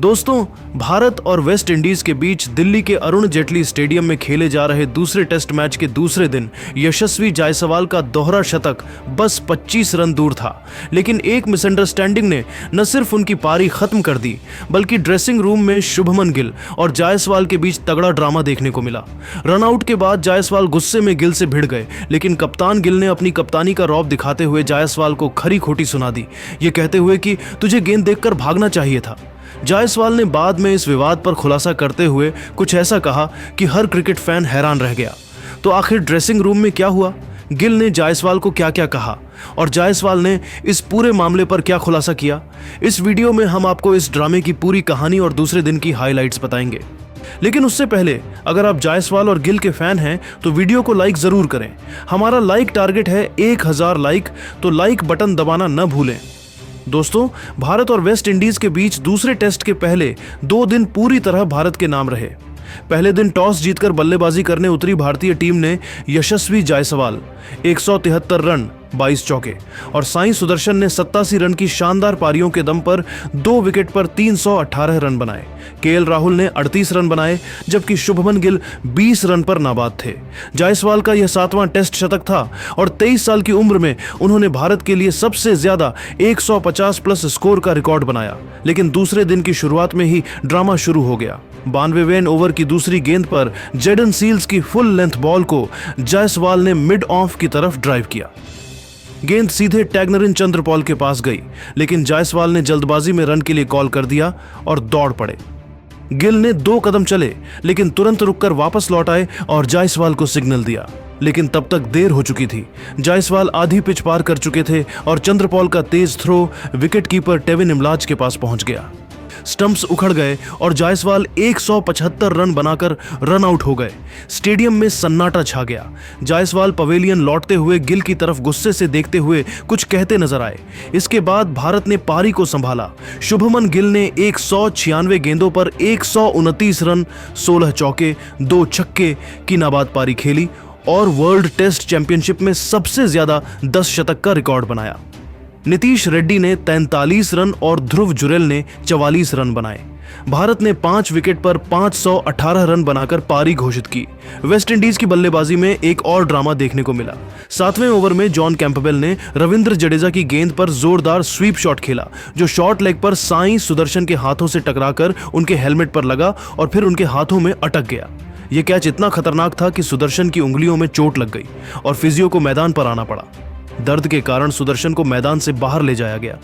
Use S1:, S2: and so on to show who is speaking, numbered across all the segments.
S1: दोस्तों, भारत और West Indies के बीच दिल्ली के अरुण जेटली स्टेडियम में खेले जा रहे दूसरे टेस्ट मैच के दूसरे दिन यशस्वी जायसवाल का दोहरा शतक बस 25 रन दूर था। लेकिन एक मिसअंडरस्टैंडिंग ने न सिर्फ उनकी पारी खत्म कर दी, बल्कि ड्रेसिंग रूम में शुभमन गिल और जायसवाल के बीच तगड़ा ड्रामा देखने को मिला। रनआउट के बाद जायसवाल गुस्से में गिल से भिड़ गए, लेकिन कप्तान गिल ने अपनी कप्तानी का रौब दिखाते हुए जायसवाल को खरी खोटी सुना दी, ये कहते हुए कि तुझे गेंद देखकर भागना चाहिए था। जायसवाल ने बाद में इस विवाद पर खुलासा करते हुए कुछ ऐसा कहा कि हर क्रिकेट फैन हैरान रह गया। तो आखिर ड्रेसिंग रूम में क्या हुआ, गिल ने जायसवाल को क्या क्या कहा और जायसवाल ने इस पूरे मामले पर क्या खुलासा किया, इस वीडियो में हम आपको इस ड्रामे की पूरी कहानी और दूसरे दिन की हाइलाइट्स बताएंगे। लेकिन उससे पहले अगर आप जायसवाल और गिल के फैन हैं तो वीडियो को लाइक जरूर करें। हमारा लाइक टारगेट है 1000 लाइक, तो लाइक बटन दबाना न भूलें। दोस्तों, भारत और वेस्ट इंडीज के बीच दूसरे टेस्ट के पहले 2 दिन पूरी तरह भारत के नाम रहे। पहले दिन टॉस जीतकर बल्लेबाजी करने उतरी भारतीय टीम ने यशस्वी जायसवाल 173 रन 22 चौके और साई सुदर्शन ने 87 रन की शानदार पारियों के दम पर 2 विकेट पर 318 रन बनाए। केएल राहुल ने 38 रन बनाए, जबकि शुभमन गिल 20 रन पर नाबाद थे। जायसवाल का यह 7वां टेस्ट शतक था और 23 साल की उम्र में उन्होंने भारत के लिए सबसे ज्यादा 150 प्लस स्कोर का रिकॉर्ड बनाया। लेकिन दूसरे दिन की शुरुआत में ही ड्रामा शुरू हो गया। 92वें ओवर की दूसरी गेंद पर जेडन सील्स की फुल लेंथ बॉल को जायसवाल ने मिड ऑफ की तरफ ड्राइव किया। गेंद सीधे टैगनरिन चंद्रपॉल के पास गई, लेकिन जायसवाल ने जल्दबाजी में रन के लिए कॉल कर दिया और दौड़ पड़े। गिल ने 2 कदम चले, लेकिन तुरंत रुककर वापस लौट आए और जायसवाल को सिग्नल दिया, लेकिन तब तक देर हो चुकी थी। जायसवाल आधी पिच पार कर चुके थे और चंद्रपॉल का तेज थ्रो विकेटकीपर टेविन इमलाज के पास पहुंच गया। स्टंप्स उखड़ गए और जायसवाल 175 रन बनाकर रन आउट हो गए। स्टेडियम में सन्नाटा छा गया। जायसवाल पवेलियन लौटते हुए गिल की तरफ गुस्से से देखते हुए कुछ कहते नजर आए। इसके बाद भारत ने पारी को संभाला। शुभमन गिल ने 196 गेंदों पर 129 रन, 16 चौके, 2 छक्के की नाबाद पारी खेली और वर्ल्ड टेस्ट चैंपियनशिप में सबसे ज्यादा 10 शतक का रिकॉर्ड बनाया। नीतीश रेड्डी ने 43 रन और ध्रुव जुरेल ने 44 रन बनाए। भारत ने 5 विकेट पर 518 रन बनाकर पारी घोषित की। वेस्ट इंडीज की बल्लेबाजी में एक और ड्रामा देखने को मिला। 7वें ओवर में जॉन कैंपबेल ने रविंद्र जडेजा की गेंद पर जोरदार स्वीप शॉट खेला, जो शॉर्ट लेग पर साई सुदर्शन के हाथों से टकराकर उनके हेलमेट पर लगा और फिर उनके हाथों में अटक गया। यह कैच इतना खतरनाक था कि सुदर्शन की उंगलियों में चोट लग गई और फिजियो को मैदान पर आना पड़ा। दर्द के कारण सुदर्शन को मैदान से बाहर ले जाया गया।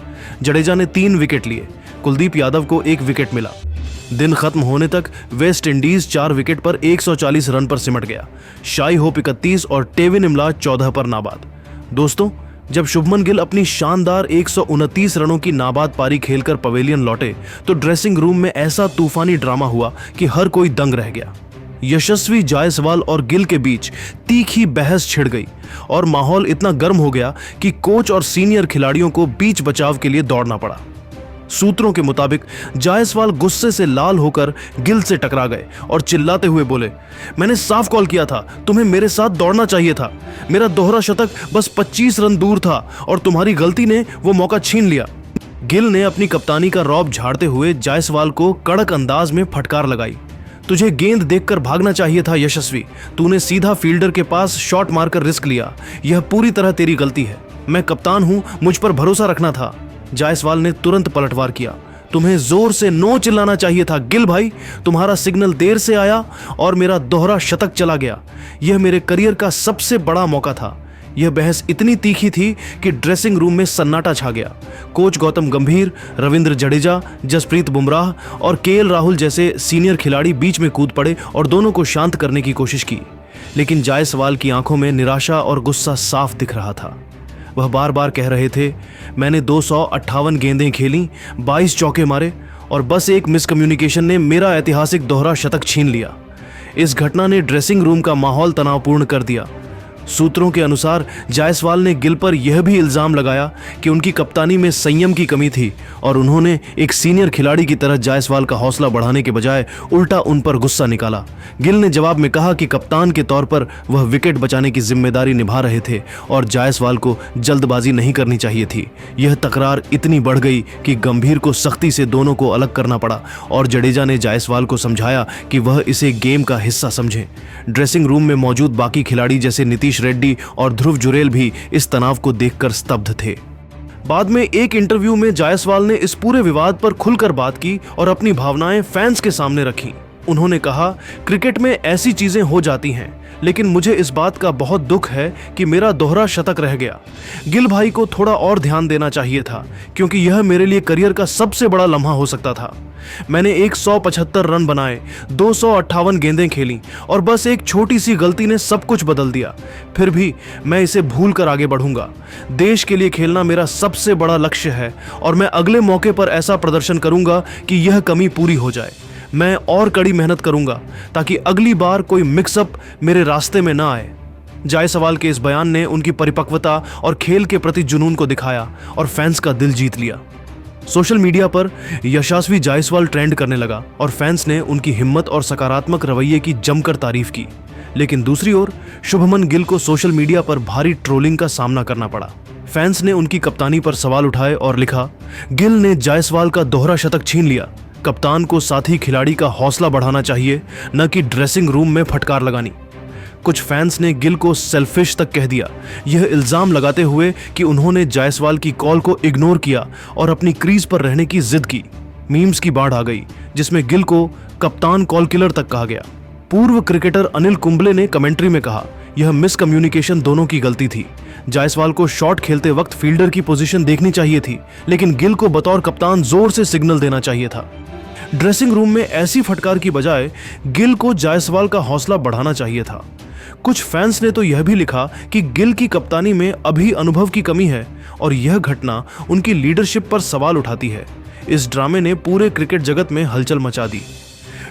S1: जडेजा ने 3 विकेट लिए, कुलदीप यादव को 1 विकेट मिला। दिन खत्म होने तक वेस्ट इंडीज 4 विकेट पर 140 रन पर सिमट गया। शाई होप 31 और टेविन इमलाज 14 पर नाबाद। दोस्तों, जब शुभमन गिल अपनी शानदार 129 रनों की नाबाद पारी खेलकर पवेलियन लौटे तो ड्रेसिंग रूम में ऐसा तूफानी ड्रामा हुआ कि हर कोई दंग रह गया। यशस्वी जायसवाल और गिल के बीच तीखी बहस छिड़ गई और माहौल इतना गर्म हो गया कि कोच और सीनियर खिलाड़ियों को बीच बचाव के लिए दौड़ना पड़ा। सूत्रों के मुताबिक जायसवाल गुस्से से लाल होकर गिल से टकरा गए और चिल्लाते हुए बोले, मैंने साफ कॉल किया था, तुम्हें मेरे साथ दौड़ना चाहिए था। मेरा दोहरा शतक बस 25 रन दूर था और तुम्हारी गलती ने वो मौका छीन लिया। गिल ने अपनी कप्तानी का रौब झाड़ते हुए जायसवाल को कड़क अंदाज में फटकार लगाई। तुझे गेंद देखकर भागना चाहिए था यशस्वी, तूने सीधा फील्डर के पास शॉट मारकर रिस्क लिया। यह पूरी तरह तेरी गलती है। मैं कप्तान हूं, मुझ पर भरोसा रखना था। जायसवाल ने तुरंत पलटवार किया। तुम्हें जोर से नो चिल्लाना चाहिए था गिल भाई, तुम्हारा सिग्नल देर से आया और मेरा दोहरा शतक चला गया। यह मेरे करियर का सबसे बड़ा मौका था। यह बहस इतनी तीखी थी कि ड्रेसिंग रूम में सन्नाटा छा गया। कोच गौतम गंभीर, रविंद्र जडेजा, जसप्रीत बुमराह और केएल राहुल जैसे सीनियर खिलाड़ी बीच में कूद पड़े और दोनों को शांत करने की कोशिश की। लेकिन जायसवाल की आंखों में निराशा और गुस्सा साफ दिख रहा था। वह बार बार कह रहे थे, मैंने 258 गेंदें खेली, 22 चौके मारे और बस एक मिसकम्युनिकेशन ने मेरा ऐतिहासिक दोहरा शतक छीन लिया। इस घटना ने ड्रेसिंग रूम का माहौल तनावपूर्ण कर दिया। सूत्रों के अनुसार जायसवाल ने गिल पर यह भी इल्जाम लगाया कि उनकी कप्तानी में संयम की कमी थी और उन्होंने एक सीनियर खिलाड़ी की तरह जायसवाल का हौसला बढ़ाने के बजाय उल्टा उन पर गुस्सा निकाला। गिल ने जवाब में कहा कि कप्तान के तौर पर वह विकेट बचाने की जिम्मेदारी निभा रहे थे और जायसवाल को जल्दबाजी नहीं करनी चाहिए थी। यह तकरार इतनी बढ़ गई कि गंभीर को सख्ती से दोनों को अलग करना पड़ा और जडेजा ने जायसवाल को समझाया कि वह इसे गेम का हिस्सा समझें। ड्रेसिंग रूम में मौजूद बाकी खिलाड़ी जैसे नीतीश रेड्डी और ध्रुव जुरेल भी इस तनाव को देखकर स्तब्ध थे। बाद में एक इंटरव्यू में जायसवाल ने इस पूरे विवाद पर खुलकर बात की और अपनी भावनाएं फैंस के सामने रखी। उन्होंने कहा, क्रिकेट में ऐसी चीजें हो जाती हैं, लेकिन मुझे इस बात का बहुत दुख है कि मेरा दोहरा शतक रह गया। गिल भाई को थोड़ा और ध्यान देना चाहिए था, क्योंकि यह मेरे लिए करियर का सबसे बड़ा लम्हा हो सकता था। मैंने 175 रन बनाए, 258 गेंदें खेली और बस एक छोटी सी गलती ने सब कुछ बदल दिया। फिर भी मैं इसे भूल कर आगे बढ़ूंगा। देश के लिए खेलना मेरा सबसे बड़ा लक्ष्य है और मैं अगले मौके पर ऐसा प्रदर्शन करूंगा कि यह कमी पूरी हो जाए। मैं और कड़ी मेहनत करूंगा ताकि अगली बार कोई मिक्सअप मेरे रास्ते में ना आए। जायसवाल के इस बयान ने उनकी परिपक्वता और खेल के प्रति जुनून को दिखाया और फैंस का दिल जीत लिया। सोशल मीडिया पर यशस्वी जायसवाल ट्रेंड करने लगा और फैंस ने उनकी हिम्मत और सकारात्मक रवैये की जमकर तारीफ की। लेकिन दूसरी ओर शुभमन गिल को सोशल मीडिया पर भारी ट्रोलिंग का सामना करना पड़ा। फैंस ने उनकी कप्तानी पर सवाल उठाए और लिखा, गिल ने जायसवाल का दोहरा शतक छीन लिया। कप्तान को साथी खिलाड़ी का हौसला बढ़ाना चाहिए, न कि ड्रेसिंग रूम में फटकार लगानी। कुछ फैंस ने गिल को सेल्फिश तक कह दिया, यह इल्जाम लगाते हुए कि उन्होंने जायसवाल की कॉल को इग्नोर किया और अपनी क्रीज पर रहने की जिद की। मीम्स की बाढ़ आ गई, जिसमें गिल को कप्तान कॉल किलर तक कहा गया। पूर्व क्रिकेटर अनिल कुंबले ने कमेंट्री में कहा, यह मिसकम्युनिकेशन दोनों की गलती थी। जायसवाल को शॉट खेलते वक्त फील्डर की पोजीशन देखनी चाहिए थी, लेकिन गिल को बतौर कप्तान जोर से सिग्नल देना चाहिए था। ड्रेसिंग रूम में ऐसी फटकार की बजाय गिल को जायसवाल का हौसला बढ़ाना चाहिए था। कुछ फैंस ने तो यह भी लिखा कि गिल की कप्तानी में अभी अनुभव की कमी है और यह घटना उनकी लीडरशिप पर सवाल उठाती है। इस ड्रामे ने पूरे क्रिकेट जगत में हलचल मचा दी।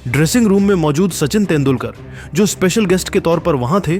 S1: ड्रेसिंग रूम में मौजूद सचिन तेंदुलकर, जो स्पेशल गेस्ट के तौर पर वहां थे,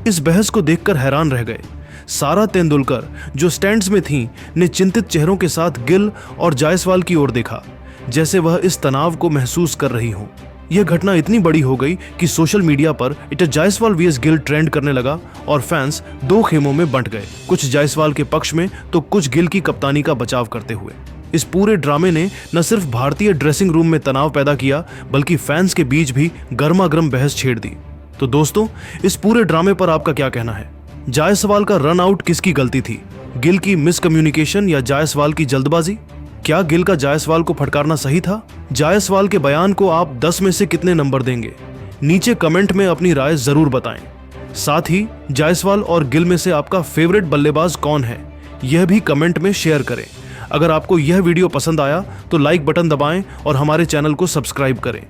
S1: इस बहस को देखकर हैरान रह गए। सारा तेंदुलकर, जो स्टैंड्स में थीं, ने चिंतित चेहरों के साथ गिल और जायसवाल की ओर देखा, जैसे वह इस तनाव को महसूस कर रही हों। यह घटना इतनी बड़ी हो गई कि सोशल मीडिया पर इट जायसवाल वीएस गिल ट्रेंड करने लगा और फैंस दो खेमों में बंट गए, कुछ जायसवाल के पक्ष में तो कुछ गिल की कप्तानी का बचाव करते हुए। इस पूरे ड्रामे ने न सिर्फ भारतीय ड्रेसिंग रूम में तनाव पैदा किया, बल्कि फैंस के बीच भी गर्मागर्म बहस छेड़ दी। तो दोस्तों, इस पूरे ड्रामे पर आपका क्या कहना है? जायसवाल का रन आउट किसकी गलती थी? गिल की मिसकम्युनिकेशन या जायसवाल की जल्दबाजी? क्या गिल का जायसवाल को फटकारना सही था? जायसवाल के बयान को आप 10 में से कितने नंबर देंगे? नीचे कमेंट में अपनी राय जरूर बताएं। साथ ही जायसवाल और गिल में से आपका फेवरेट बल्लेबाज कौन है, यह भी कमेंट में शेयर करें। अगर आपको यह वीडियो पसंद आया तो लाइक बटन दबाएं और हमारे चैनल को सब्सक्राइब करें।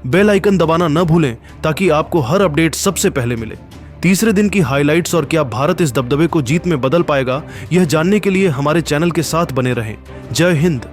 S1: बेल आइकन दबाना न भूलें ताकि आपको हर अपडेट सबसे पहले मिले। तीसरे दिन की हाइलाइट्स और क्या भारत इस दबदबे को जीत में बदल पाएगा, यह जानने के लिए हमारे चैनल के साथ बने रहें। जय हिंद।